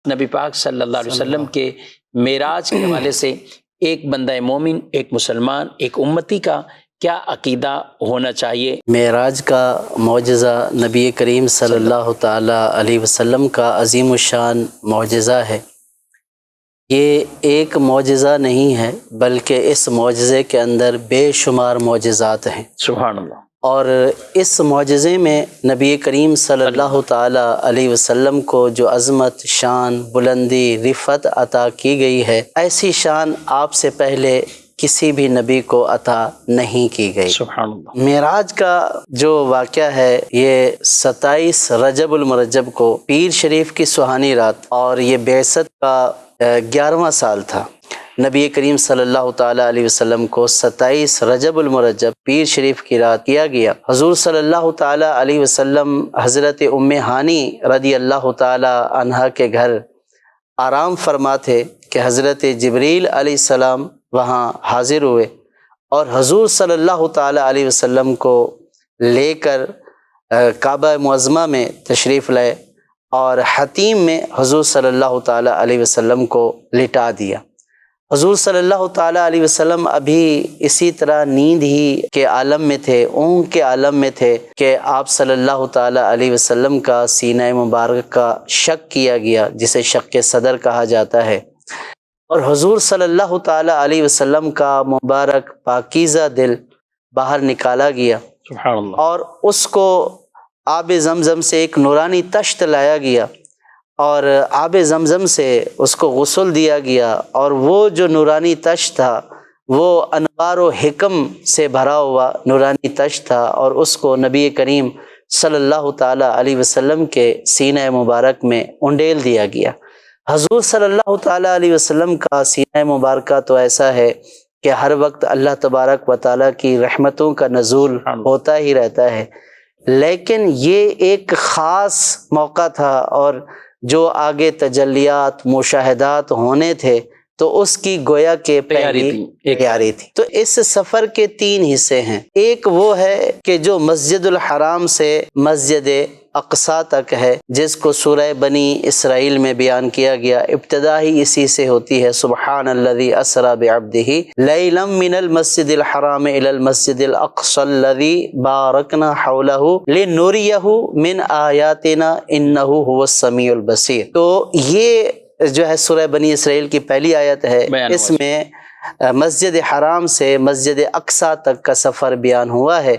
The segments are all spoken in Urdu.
نبی پاک صلی اللہ علیہ وسلم کے معراج کے حوالے سے ایک بندہ مومن، ایک مسلمان، ایک امتی کا کیا عقیدہ ہونا چاہیے؟ معراج کا معجزہ نبی کریم صلی اللہ تعالیٰ علیہ وسلم کا عظیم الشان معجزہ ہے۔ یہ ایک معجزہ نہیں ہے بلکہ اس معجزے کے اندر بے شمار معجزات ہیں۔ سبحان اللہ۔ اور اس معجزے میں نبی کریم صلی اللہ تعالیٰ علیہ وسلم کو جو عظمت، شان، بلندی، رفعت عطا کی گئی ہے، ایسی شان آپ سے پہلے کسی بھی نبی کو عطا نہیں کی گئی۔ سبحان اللہ۔ معراج کا جو واقعہ ہے یہ 27 رجب المرجب کو پیر شریف کی سہانی رات، اور یہ بعثت کا 11واں سال تھا۔ نبی کریم صلی اللہ تعالیٰ علیہ وسلم کو 27 رجب المرجب پیر شریف کی رات کیا گیا۔ حضور صلی اللہ تعالیٰ علیہ وسلم حضرت ام ہانی رضی اللہ تعالیٰ عنہا کے گھر آرام فرما تھے کہ حضرت جبریل علیہ السلام وہاں حاضر ہوئے اور حضور صلی اللہ تعالیٰ علیہ وسلم کو لے کر کعبہ معظمہ میں تشریف لائے اور حتیم میں حضور صلی اللہ تعالیٰ علیہ وسلم کو لٹا دیا۔ حضور صلی اللہ تعالیٰ علیہ وسلم ابھی اسی طرح نیند ہی کے عالم میں تھے، اونگ کے عالم میں تھے کہ آپ صلی اللہ تعالیٰ علیہ وسلم کا سینہ مبارک کا شق کیا گیا، جسے شق صدر کہا جاتا ہے، اور حضور صلی اللہ تعالیٰ علیہ وسلم کا مبارک پاکیزہ دل باہر نکالا گیا، سبحان اللہ، اور اس کو آب زمزم سے ایک نورانی تشت لایا گیا اور آب زمزم سے اس کو غسل دیا گیا، اور وہ جو نورانی تشت تھا وہ انوار و حکم سے بھرا ہوا نورانی تشت تھا، اور اس کو نبی کریم صلی اللہ تعالیٰ علیہ وسلم کے سینہ مبارک میں انڈیل دیا گیا۔ حضور صلی اللہ تعالیٰ علیہ وسلم کا سینہ مبارکہ تو ایسا ہے کہ ہر وقت اللہ تبارک و تعالیٰ کی رحمتوں کا نزول ہوتا ہی رہتا ہے، لیکن یہ ایک خاص موقع تھا، اور جو آگے تجلیات، مشاہدات ہونے تھے تو اس کی گویا کہ تیاری تھی۔ تو اس سفر کے 3 حصے ہیں۔ ایک وہ ہے کہ جو مسجد الحرام سے مسجد اقصیٰ تک ہے، جس کو سورہ بنی اسرائیل میں بیان کیا گیا، ابتدا ہی اسی سے ہوتی ہے، سبحان الذی اسری بعبدہ لیلا من المسجد الحرام الی المسجد الاقصی الذی بارکنا حولہ لنریہ من آیاتنا انہ هو السمیع البصیر۔ تو یہ جو ہے سورہ بنی اسرائیل کی پہلی آیت ہے، اس میں مسجد حرام سے مسجد اقصیٰ تک کا سفر بیان ہوا ہے۔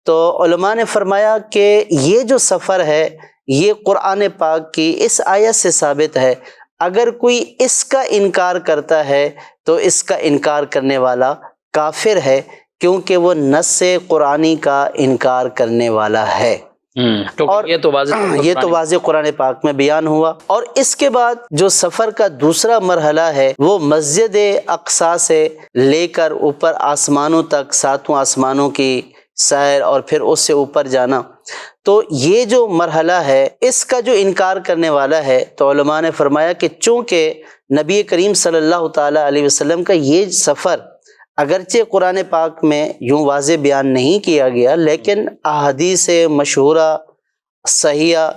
تو علماء نے فرمایا کہ یہ جو سفر ہے یہ قرآن پاک کی اس آیت سے ثابت ہے، اگر کوئی اس کا انکار کرتا ہے تو اس کا انکار کرنے والا کافر ہے، کیونکہ وہ نص قرآنی کا انکار کرنے والا ہے۔ اور یہ تو واضح قرآن پاک میں بیان ہوا۔ اور اس کے بعد جو سفر کا دوسرا مرحلہ ہے وہ مسجد اقصیٰ سے لے کر اوپر آسمانوں تک، 7 آسمانوں کی سیر اور پھر اس سے اوپر جانا۔ تو یہ جو مرحلہ ہے اس کا جو انکار کرنے والا ہے، تو علماء نے فرمایا کہ چونکہ نبی کریم صلی اللہ تعالیٰ علیہ وسلم کا یہ سفر اگرچہ قرآن پاک میں یوں واضح بیان نہیں کیا گیا، لیکن احادیث مشہورہ صحیحہ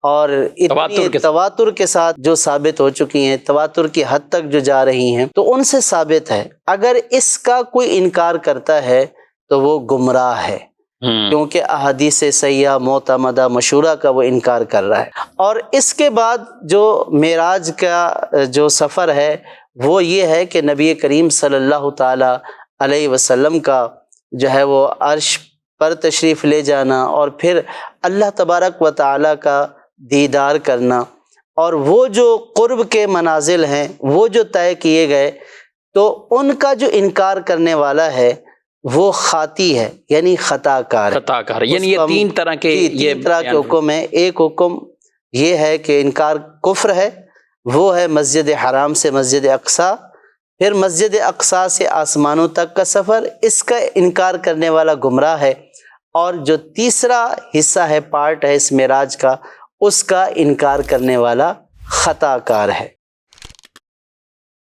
اور اتنی تواتر کے ساتھ جو ثابت ہو چکی ہیں، تواتر کی حد تک جو جا رہی ہیں، تو ان سے ثابت ہے اگر اس کا کوئی انکار کرتا ہے تو وہ گمراہ ہے، کیونکہ احادیث صحیحہ معتمدہ مشہورہ کا وہ انکار کر رہا ہے۔ اور اس کے بعد جو معراج کا جو سفر ہے وہ یہ ہے کہ نبی کریم صلی اللہ تعالیٰ علیہ وسلم کا جو ہے وہ عرش پر تشریف لے جانا، اور پھر اللہ تبارک و تعالیٰ کا دیدار کرنا، اور وہ جو قرب کے منازل ہیں وہ جو طے کیے گئے، تو ان کا جو انکار کرنے والا ہے وہ خاطی ہے، یعنی خطا کار ہے۔ یعنی یہ 3 طرح کے حکم ہیں۔ ایک حکم یہ ہے کہ انکار کفر ہے، وہ ہے مسجد حرام سے مسجد اقصیٰ، پھر مسجد اقصیٰ سے آسمانوں تک کا سفر، اس کا انکار کرنے والا گمراہ ہے، اور جو تیسرا حصہ ہے، پارٹ ہے اس معراج کا، اس کا انکار کرنے والا خطا کار ہے۔